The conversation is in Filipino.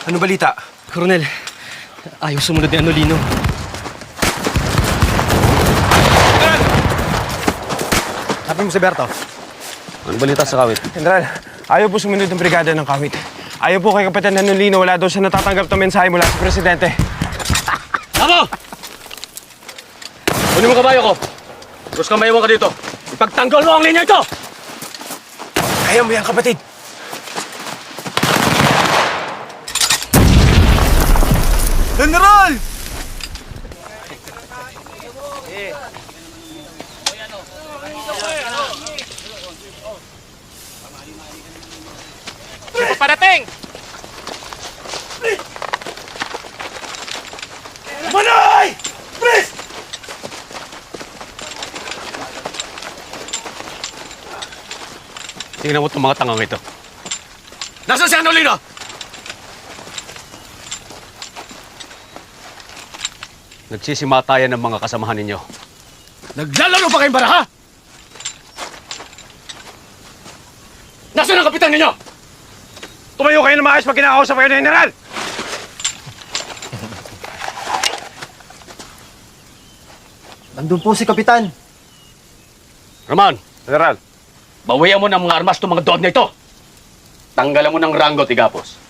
Ano balita? Coronel, ayaw sumunod ni Anolino. Sabi mo si Berto. Ano balita sa kawit? General, ayaw po sumunod ng brigada ng kawit. Ayaw po kay Kapitan Anolino, wala daw siya natatanggap na mensahe mula sa Presidente. Tama! Kunin mo kabayo ko. Gusto ka maiwan ka dito. Ipagtanggol mo ang linya ito! Kaya mo yan, kapatid. General! Parating! Manay! Please! Tingnan mo itong mga tangang ito. Nasaan si Anolino? Nagsisimatayan ng mga kasamahan ninyo. Naglalaro pa kayong baraha? Nasaan ang kapitan ninyo? Tumayo kayo na maayos pag kinakausap kayo ng General! Nandun po si Kapitan. Roman, General. bawian mo ng mga armas itong mga dood na ito. Tanggalan mo ng Rango, Tigapos.